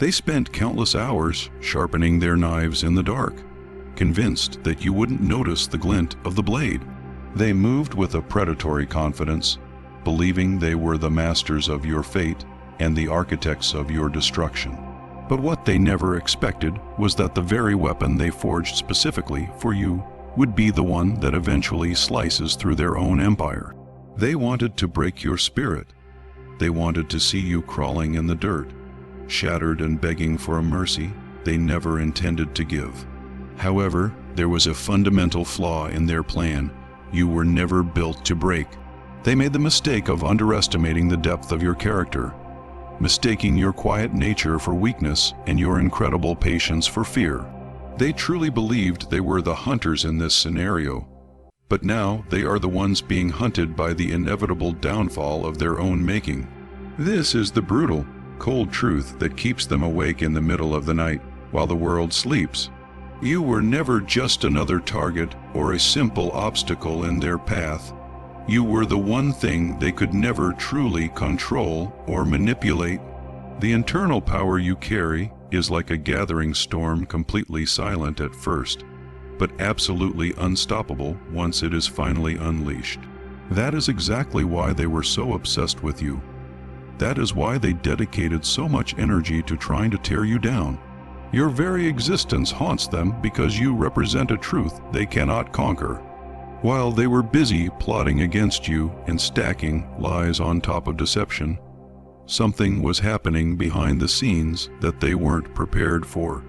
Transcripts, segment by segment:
They spent countless hours sharpening their knives in the dark, convinced that you wouldn't notice the glint of the blade. They moved with a predatory confidence, believing they were the masters of your fate and the architects of your destruction. But what they never expected was that the very weapon they forged specifically for you would be the one that eventually slices through their own empire. They wanted to break your spirit. They wanted to see you crawling in the dirt, shattered and begging for a mercy they never intended to give. However, there was a fundamental flaw in their plan you were never built to break. They made the mistake of underestimating the depth of your character, mistaking your quiet nature for weakness and your incredible patience for fear. They truly believed they were the hunters in this scenario, but now they are the ones being hunted by the inevitable downfall of their own making. This is the brutal, cold truth that keeps them awake in the middle of the night while the world sleeps. You were never just another target or a simple obstacle in their path. You were the one thing they could never truly control or manipulate. The internal power you carry is like a gathering storm, completely silent at first, but absolutely unstoppable once it is finally unleashed. That is exactly why they were so obsessed with you. That is why they dedicated so much energy to trying to tear you down. Your very existence haunts them because you represent a truth they cannot conquer. While they were busy plotting against you and stacking lies on top of deception, something was happening behind the scenes that they weren't prepared for.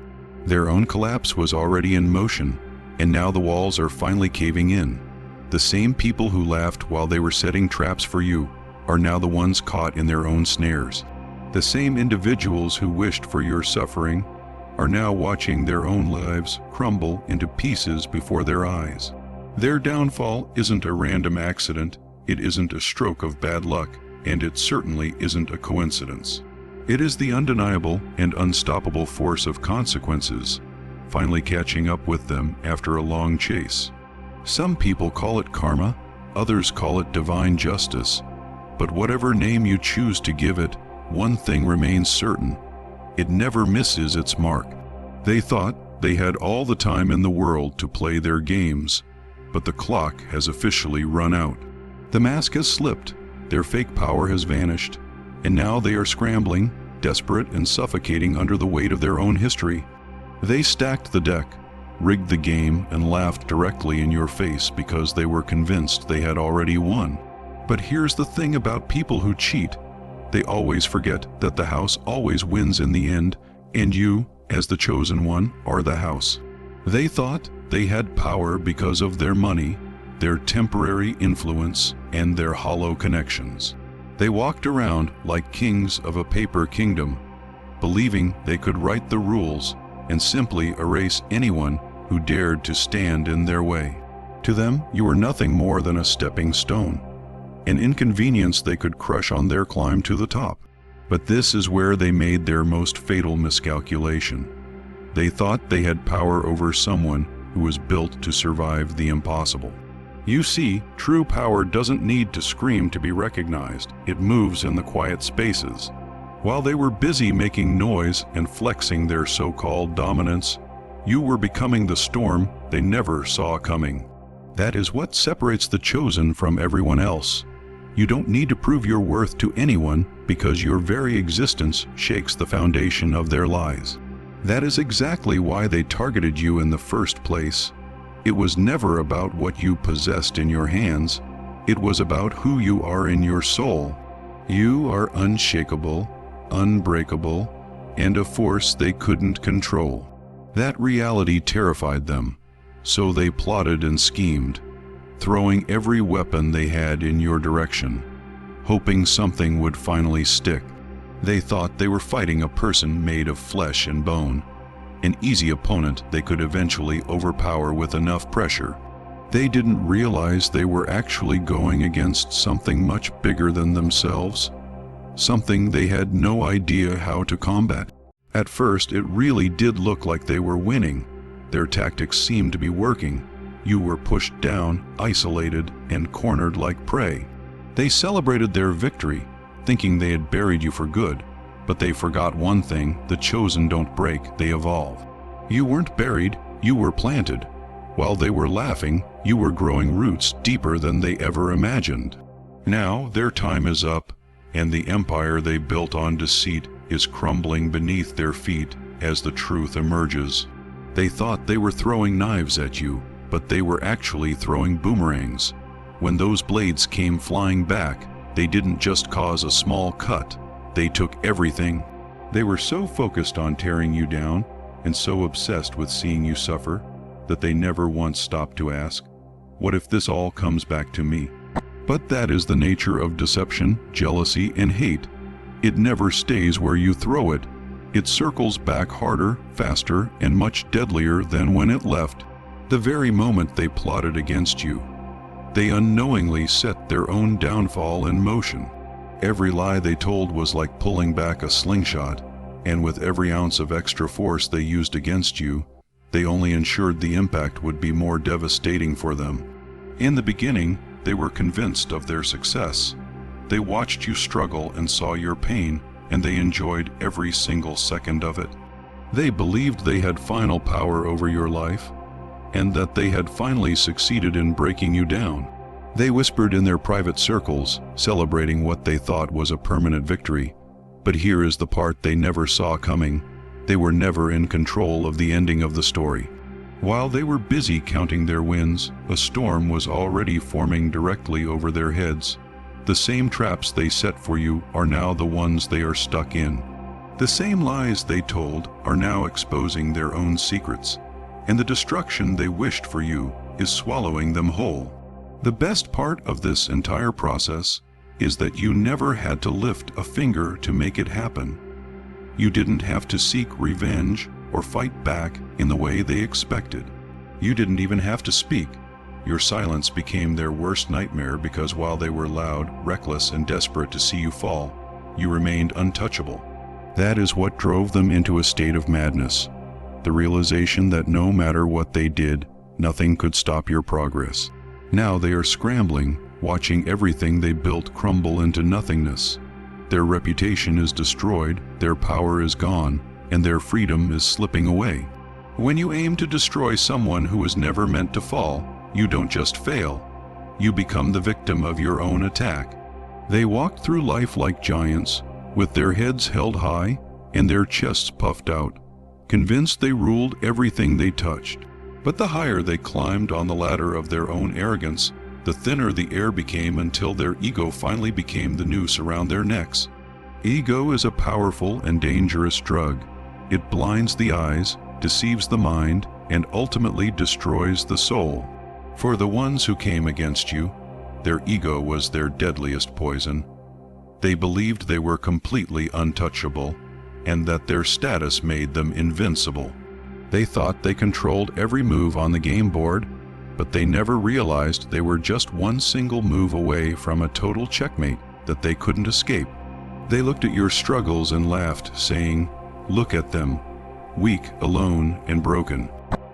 Their own collapse was already in motion, and now the walls are finally caving in. The same people who laughed while they were setting traps for you are now the ones caught in their own snares. The same individuals who wished for your suffering are now watching their own lives crumble into pieces before their eyes. Their downfall isn't a random accident, it isn't a stroke of bad luck, and it certainly isn't a coincidence. It is the undeniable and unstoppable force of consequences, finally catching up with them after a long chase. Some people call it karma, others call it divine justice, but whatever name you choose to give it, one thing remains certain: it never misses its mark. They thought they had all the time in the world to play their games, but the clock has officially run out. The mask has slipped, their fake power has vanished, and now they are scrambling, desperate and suffocating under the weight of their own history. They stacked the deck, rigged the game, and laughed directly in your face because they were convinced they had already won. But here's the thing about people who cheat: they always forget that the house always wins in the end, and you, as the chosen one, are the house. They thought they had power because of their money, their temporary influence, and their hollow connections. They walked around like kings of a paper kingdom, believing they could write the rules and simply erase anyone who dared to stand in their way. To them, you were nothing more than a stepping stone, an inconvenience they could crush on their climb to the top. But this is where they made their most fatal miscalculation. They thought they had power over someone who was built to survive the impossible. You see, true power doesn't need to scream to be recognized. It moves in the quiet spaces. While they were busy making noise and flexing their so-called dominance, you were becoming the storm they never saw coming. That is what separates the chosen from everyone else. You don't need to prove your worth to anyone because your very existence shakes the foundation of their lies. That is exactly why they targeted you in the first place. It was never about what you possessed in your hands. It was about who you are in your soul. You are unshakable, unbreakable, and a force they couldn't control. That reality terrified them, so they plotted and schemed, throwing every weapon they had in your direction, hoping something would finally stick. They thought they were fighting a person made of flesh and bone, an easy opponent they could eventually overpower with enough pressure. They didn't realize they were actually going against something much bigger than themselves, something they had no idea how to combat. At first, it really did look like they were winning. Their tactics seemed to be working. You were pushed down, isolated, and cornered like prey. They celebrated their victory, thinking they had buried you for good, But they forgot one thing: the chosen don't break, they evolve. You weren't buried, you were planted. While they were laughing, you were growing roots deeper than they ever imagined. Now their time is up, and the empire they built on deceit is crumbling beneath their feet as the truth emerges. They thought they were throwing knives at you, but they were actually throwing boomerangs. When those blades came flying back, they didn't just cause a small cut, they took everything. They were so focused on tearing you down and so obsessed with seeing you suffer that they never once stopped to ask, what if this all comes back to me? But that is the nature of deception, jealousy, and hate. It never stays where you throw it. It circles back harder, faster, and much deadlier than when it left. The very moment they plotted against you, they unknowingly set their own downfall in motion. Every lie they told was like pulling back a slingshot, and with every ounce of extra force they used against you, they only ensured the impact would be more devastating for them. In the beginning, they were convinced of their success. They watched you struggle and saw your pain, and they enjoyed every single second of it. They believed they had final power over your life, and that they had finally succeeded in breaking you down. They whispered in their private circles, celebrating what they thought was a permanent victory. But here is the part they never saw coming. They were never in control of the ending of the story. While they were busy counting their wins, a storm was already forming directly over their heads. The same traps they set for you are now the ones they are stuck in. The same lies they told are now exposing their own secrets, and the destruction they wished for you is swallowing them whole. The best part of this entire process is that you never had to lift a finger to make it happen. You didn't have to seek revenge or fight back in the way they expected. You didn't even have to speak. Your silence became their worst nightmare because while they were loud, reckless, and desperate to see you fall, you remained untouchable. That is what drove them into a state of madness. The realization that no matter what they did, nothing could stop your progress. Now they are scrambling, watching everything they built crumble into nothingness. Their reputation is destroyed, their power is gone, and their freedom is slipping away. When you aim to destroy someone who was never meant to fall, you don't just fail. You become the victim of your own attack. They walked through life like giants, with their heads held high and their chests puffed out, convinced they ruled everything they touched. But the higher they climbed on the ladder of their own arrogance, the thinner the air became until their ego finally became the noose around their necks. Ego is a powerful and dangerous drug. It blinds the eyes, deceives the mind, and ultimately destroys the soul. For the ones who came against you, their ego was their deadliest poison. They believed they were completely untouchable, and that their status made them invincible. They thought they controlled every move on the game board, but they never realized they were just one single move away from a total checkmate that they couldn't escape. They looked at your struggles and laughed, saying, "Look at them, weak, alone, and broken."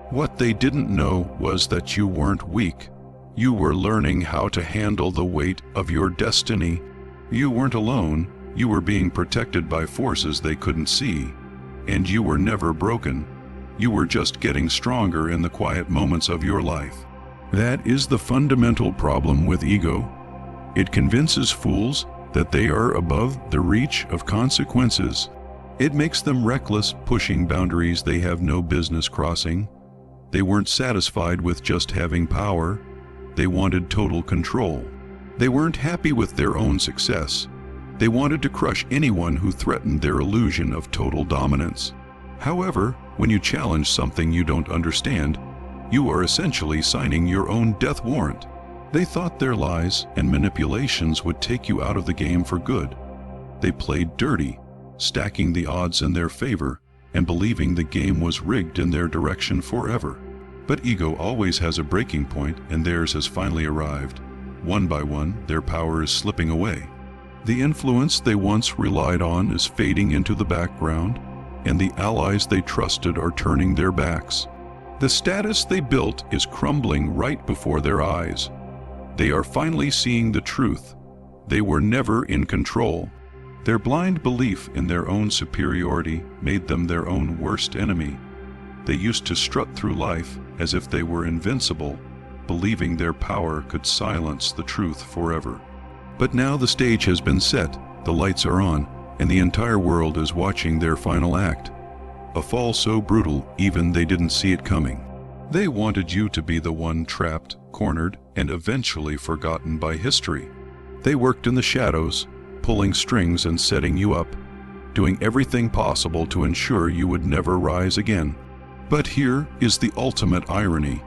What they didn't know was that you weren't weak. You were learning how to handle the weight of your destiny. You weren't alone. You were being protected by forces they couldn't see. And you were never broken. You were just getting stronger in the quiet moments of your life. That is the fundamental problem with ego. It convinces fools that they are above the reach of consequences. It makes them reckless, pushing boundaries they have no business crossing. They weren't satisfied with just having power. They wanted total control. They weren't happy with their own success. They wanted to crush anyone who threatened their illusion of total dominance. However, when you challenge something you don't understand, you are essentially signing your own death warrant. They thought their lies and manipulations would take you out of the game for good. They played dirty, stacking the odds in their favor and believing the game was rigged in their direction forever. But ego always has a breaking point, and theirs has finally arrived. One by one, their power is slipping away. The influence they once relied on is fading into the background, and the allies they trusted are turning their backs. The status they built is crumbling right before their eyes. They are finally seeing the truth. They were never in control. Their blind belief in their own superiority made them their own worst enemy. They used to strut through life as if they were invincible, believing their power could silence the truth forever. But now the stage has been set, the lights are on, and the entire world is watching their final act. A fall so brutal even they didn't see it coming. They wanted you to be the one trapped, cornered, and eventually forgotten by history. They worked in the shadows, pulling strings and setting you up, doing everything possible to ensure you would never rise again. But here is the ultimate irony.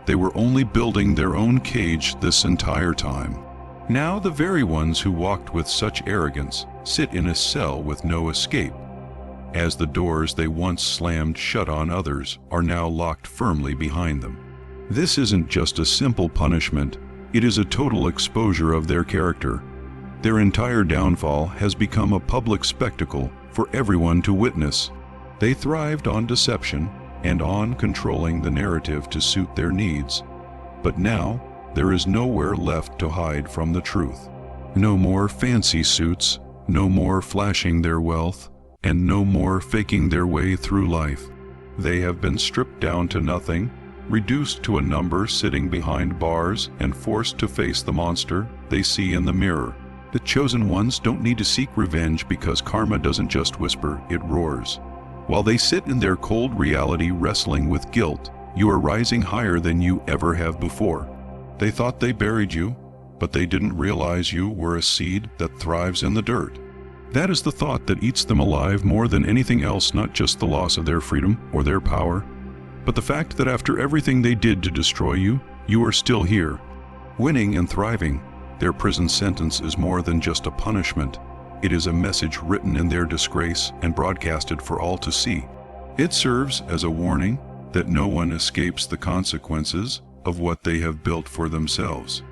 They were only building their own cage this entire time. Now the very ones who walked with such arrogance sit in a cell with no escape, as the doors they once slammed shut on others are now locked firmly behind them. This isn't just a simple punishment, it is a total exposure of their character. Their entire downfall has become a public spectacle for everyone to witness. They thrived on deception and on controlling the narrative to suit their needs. But now, there is nowhere left to hide from the truth. No more fancy suits, no more flashing their wealth, and no more faking their way through life. They have been stripped down to nothing, reduced to a number sitting behind bars and forced to face the monster they see in the mirror. The chosen ones don't need to seek revenge because karma doesn't just whisper, it roars. While they sit in their cold reality wrestling with guilt, you are rising higher than you ever have before. They thought they buried you, but they didn't realize you were a seed that thrives in the dirt. That is the thought that eats them alive more than anything else, not just the loss of their freedom or their power, but the fact that after everything they did to destroy you, you are still here, winning and thriving. Their prison sentence is more than just a punishment. It is a message written in their disgrace and broadcasted for all to see. It serves as a warning that no one escapes the consequences of what they have built for themselves.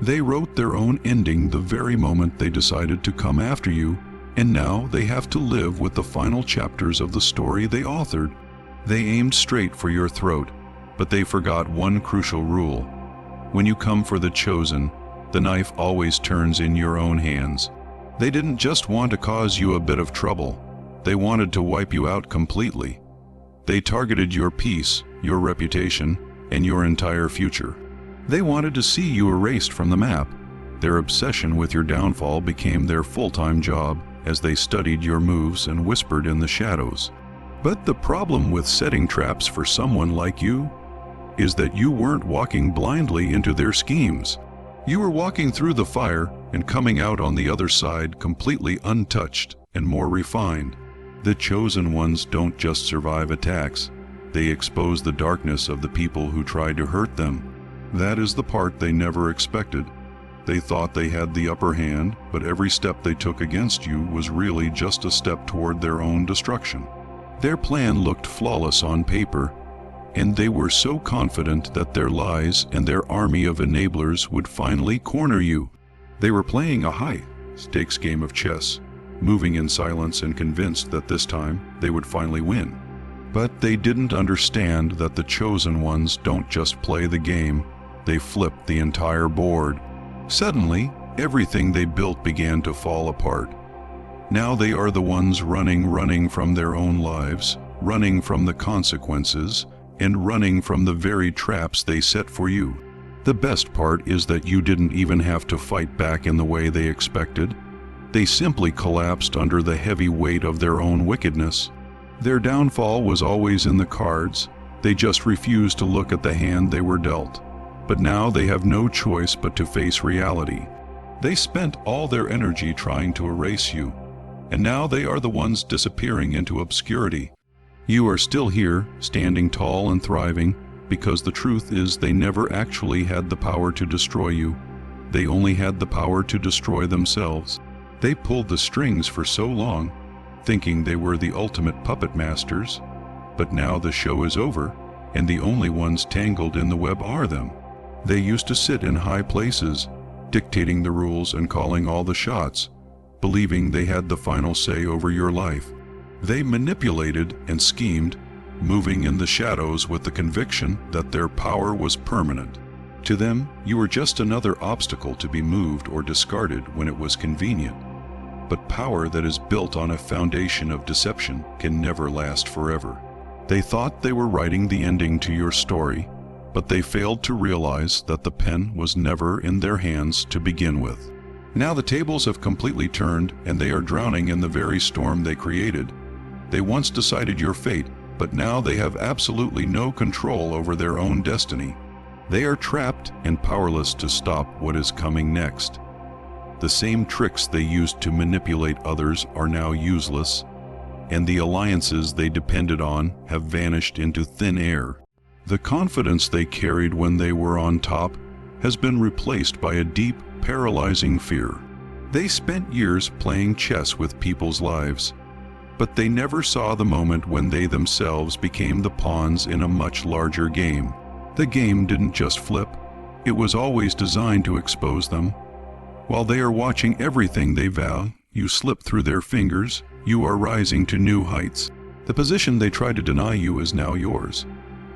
They wrote their own ending the very moment they decided to come after you, and now they have to live with the final chapters of the story they authored. They aimed straight for your throat, but they forgot one crucial rule. When you come for the chosen, the knife always turns in your own hands. They didn't just want to cause you a bit of trouble. They wanted to wipe you out completely. They targeted your peace, your reputation, and your entire future. They wanted to see you erased from the map. Their obsession with your downfall became their full-time job as they studied your moves and whispered in the shadows. But the problem with setting traps for someone like you is that you weren't walking blindly into their schemes. You were walking through the fire and coming out on the other side completely untouched and more refined. The chosen ones don't just survive attacks, they expose the darkness of the people who tried to hurt them. That is the part they never expected. They thought they had the upper hand, but every step they took against you was really just a step toward their own destruction. Their plan looked flawless on paper, and they were so confident that their lies and their army of enablers would finally corner you. They were playing a high-stakes game of chess, moving in silence and convinced that this time they would finally win. But they didn't understand that the chosen ones don't just play the game, they flip the entire board. Suddenly, everything they built began to fall apart. Now they are the ones running from their own lives, running from the consequences, and running from the very traps they set for you. The best part is that you didn't even have to fight back in the way they expected. They simply collapsed under the heavy weight of their own wickedness. Their downfall was always in the cards, they just refused to look at the hand they were dealt. But now they have no choice but to face reality. They spent all their energy trying to erase you, and now they are the ones disappearing into obscurity. You are still here, standing tall and thriving, because the truth is they never actually had the power to destroy you. They only had the power to destroy themselves. They pulled the strings for so long, thinking they were the ultimate puppet masters, but now the show is over, and the only ones tangled in the web are them. They used to sit in high places, dictating the rules and calling all the shots, believing they had the final say over your life. They manipulated and schemed, moving in the shadows with the conviction that their power was permanent. To them, you were just another obstacle to be moved or discarded when it was convenient. But power that is built on a foundation of deception can never last forever. They thought they were writing the ending to your story, but they failed to realize that the pen was never in their hands to begin with. Now the tables have completely turned, and they are drowning in the very storm they created. They once decided your fate, but now they have absolutely no control over their own destiny. They are trapped and powerless to stop what is coming next. The same tricks they used to manipulate others are now useless, and the alliances they depended on have vanished into thin air. The confidence they carried when they were on top has been replaced by a deep, paralyzing fear. They spent years playing chess with people's lives, but they never saw the moment when they themselves became the pawns in a much larger game. The game didn't just flip, it was always designed to expose them. While they are watching everything they value slip through their fingers, you are rising to new heights. The position they tried to deny you is now yours.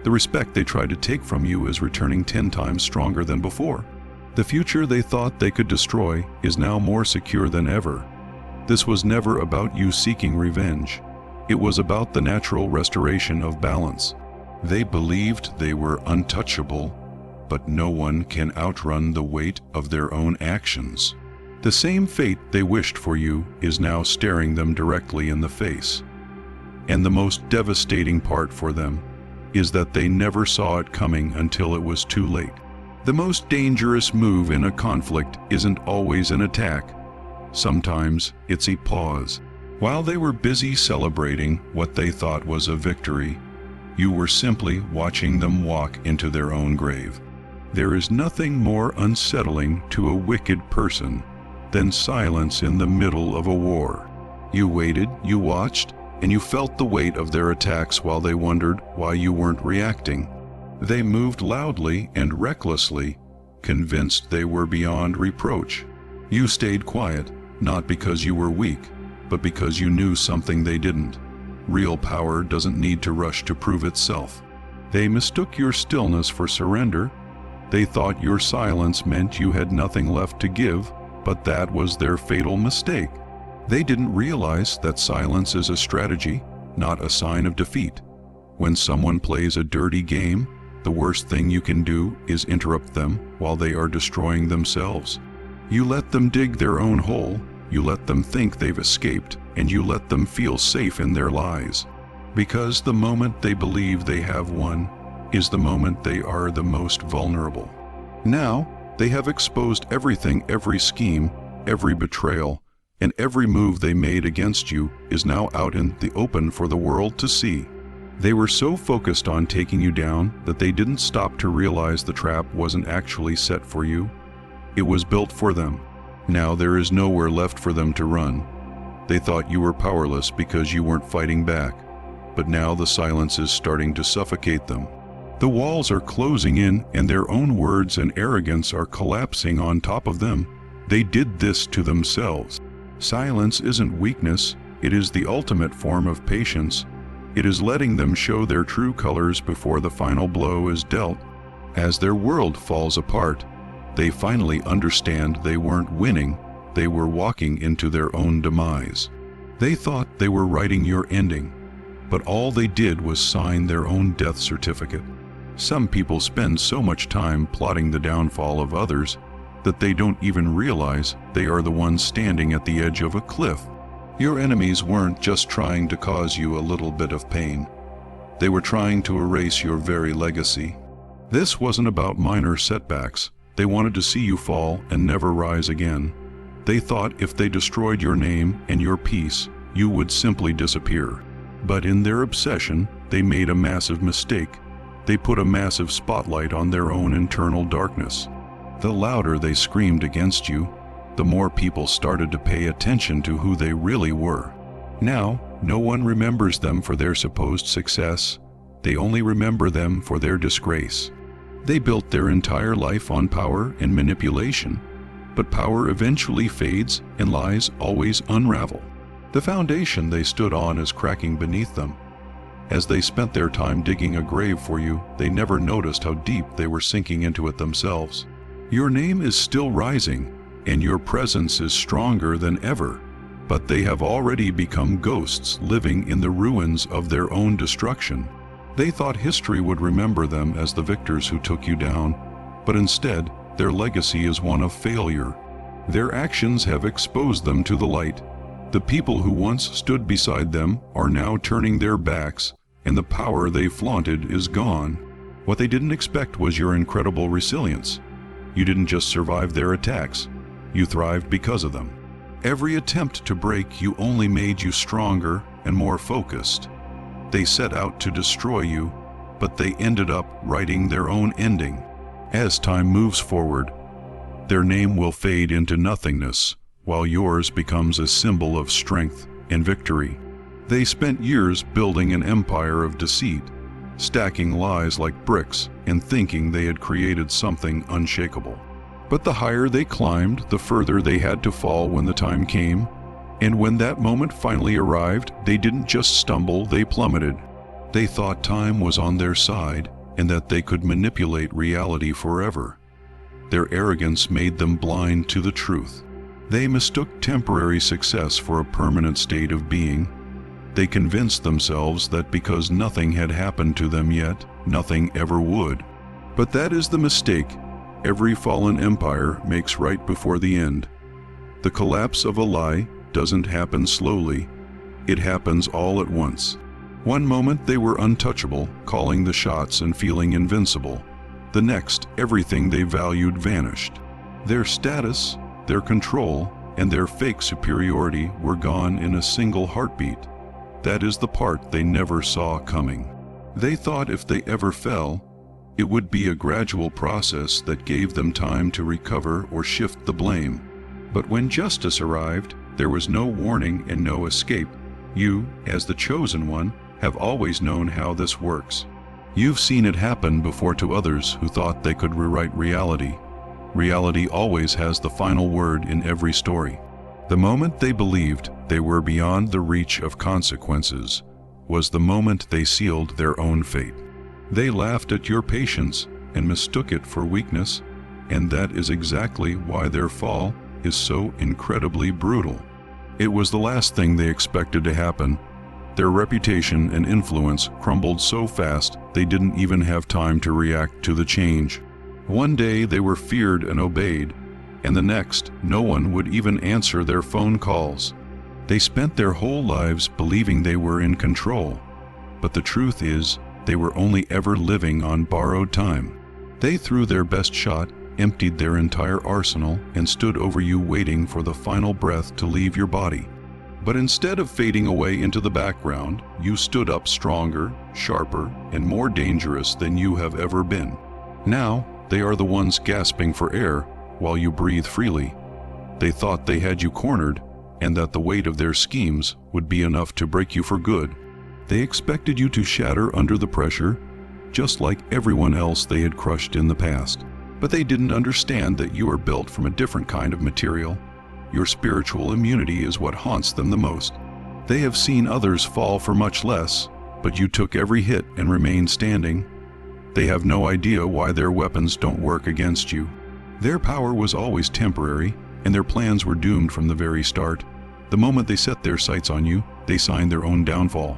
The respect they tried to take from you is returning 10 times stronger than before. The future they thought they could destroy is now more secure than ever. This was never about you seeking revenge. It was about the natural restoration of balance. They believed they were untouchable, but no one can outrun the weight of their own actions. The same fate they wished for you is now staring them directly in the face. And the most devastating part for them is that they never saw it coming until it was too late. The most dangerous move in a conflict isn't always an attack. Sometimes it's a pause. While they were busy celebrating what they thought was a victory, you were simply watching them walk into their own grave. There is nothing more unsettling to a wicked person than silence in the middle of a war. You waited, you watched, and you felt the weight of their attacks while they wondered why you weren't reacting. They moved loudly and recklessly, convinced they were beyond reproach. You stayed quiet, not because you were weak, but because you knew something they didn't. Real power doesn't need to rush to prove itself. They mistook your stillness for surrender. They thought your silence meant you had nothing left to give, but that was their fatal mistake. They didn't realize that silence is a strategy, not a sign of defeat. When someone plays a dirty game, the worst thing you can do is interrupt them while they are destroying themselves. You let them dig their own hole, you let them think they've escaped, and you let them feel safe in their lies. Because the moment they believe they have won is the moment they are the most vulnerable. Now, they have exposed everything, every scheme, every betrayal, and every move they made against you is now out in the open for the world to see. They were so focused on taking you down that they didn't stop to realize the trap wasn't actually set for you. It was built for them. Now there is nowhere left for them to run. They thought you were powerless because you weren't fighting back, but now the silence is starting to suffocate them. The walls are closing in, and their own words and arrogance are collapsing on top of them. They did this to themselves. Silence isn't weakness, it is the ultimate form of patience. It is letting them show their true colors before the final blow is dealt. As their world falls apart, they finally understand they weren't winning, they were walking into their own demise. They thought they were writing your ending, but all they did was sign their own death certificate. Some people spend so much time plotting the downfall of others that they don't even realize they are the ones standing at the edge of a cliff. Your enemies weren't just trying to cause you a little bit of pain. They were trying to erase your very legacy. This wasn't about minor setbacks. They wanted to see you fall and never rise again. They thought if they destroyed your name and your peace, you would simply disappear. But in their obsession, they made a massive mistake. They put a massive spotlight on their own internal darkness. The louder they screamed against you, the more people started to pay attention to who they really were. Now, no one remembers them for their supposed success. They only remember them for their disgrace. They built their entire life on power and manipulation, but power eventually fades and lies always unravel. The foundation they stood on is cracking beneath them. As they spent their time digging a grave for you, they never noticed how deep they were sinking into it themselves. Your name is still rising, and your presence is stronger than ever, but they have already become ghosts living in the ruins of their own destruction. They thought history would remember them as the victors who took you down, but instead, their legacy is one of failure. Their actions have exposed them to the light. The people who once stood beside them are now turning their backs, and the power they flaunted is gone. What they didn't expect was your incredible resilience. You didn't just survive their attacks, you thrived because of them. Every attempt to break you only made you stronger and more focused. They set out to destroy you, but they ended up writing their own ending. As time moves forward, their name will fade into nothingness, while yours becomes a symbol of strength and victory. They spent years building an empire of deceit, stacking lies like bricks and thinking they had created something unshakable. But the higher they climbed, the further they had to fall when the time came. And when that moment finally arrived, they didn't just stumble, they plummeted. They thought time was on their side and that they could manipulate reality forever. Their arrogance made them blind to the truth. They mistook temporary success for a permanent state of being. They convinced themselves that because nothing had happened to them yet, nothing ever would. But that is the mistake every fallen empire makes right before the end. The collapse of a lie doesn't happen slowly. It happens all at once. One moment they were untouchable, calling the shots and feeling invincible. The next, everything they valued vanished. Their status, their control, and their fake superiority were gone in a single heartbeat. That is the part they never saw coming. They thought if they ever fell, it would be a gradual process that gave them time to recover or shift the blame. But when justice arrived, there was no warning and no escape. You, as the chosen one, have always known how this works. You've seen it happen before to others who thought they could rewrite reality. Reality always has the final word in every story. The moment they believed they were beyond the reach of consequences was the moment they sealed their own fate. They laughed at your patience and mistook it for weakness, and that is exactly why their fall is so incredibly brutal. It was the last thing they expected to happen. Their reputation and influence crumbled so fast they didn't even have time to react to the change. One day they were feared and obeyed, and the next, no one would even answer their phone calls. They spent their whole lives believing they were in control, but the truth is, they were only ever living on borrowed time. They threw their best shot, emptied their entire arsenal, and stood over you waiting for the final breath to leave your body. But instead of fading away into the background, you stood up stronger, sharper, and more dangerous than you have ever been. Now, they are the ones gasping for air while you breathe freely. They thought they had you cornered, and that the weight of their schemes would be enough to break you for good. They expected you to shatter under the pressure, just like everyone else they had crushed in the past. But they didn't understand that you are built from a different kind of material. Your spiritual immunity is what haunts them the most. They have seen others fall for much less, but you took every hit and remained standing. They have no idea why their weapons don't work against you. Their power was always temporary, and their plans were doomed from the very start. The moment they set their sights on you, they signed their own downfall.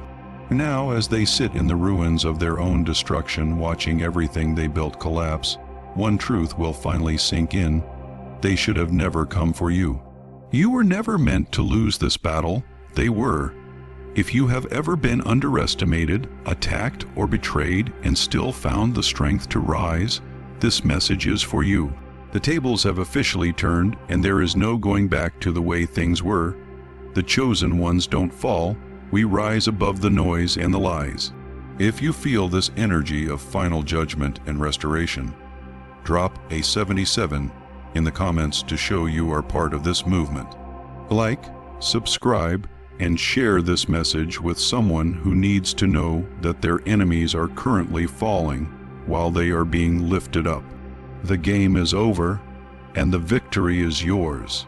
Now, as they sit in the ruins of their own destruction, watching everything they built collapse, one truth will finally sink in. They should have never come for you. You were never meant to lose this battle. They were. If you have ever been underestimated, attacked, or betrayed and still found the strength to rise, this message is for you. The tables have officially turned, and there is no going back to the way things were. The chosen ones don't fall. We rise above the noise and the lies. If you feel this energy of final judgment and restoration, drop a 77 in the comments to show you are part of this movement. Like, subscribe, and share this message with someone who needs to know that their enemies are currently falling while they are being lifted up. The game is over, and the victory is yours.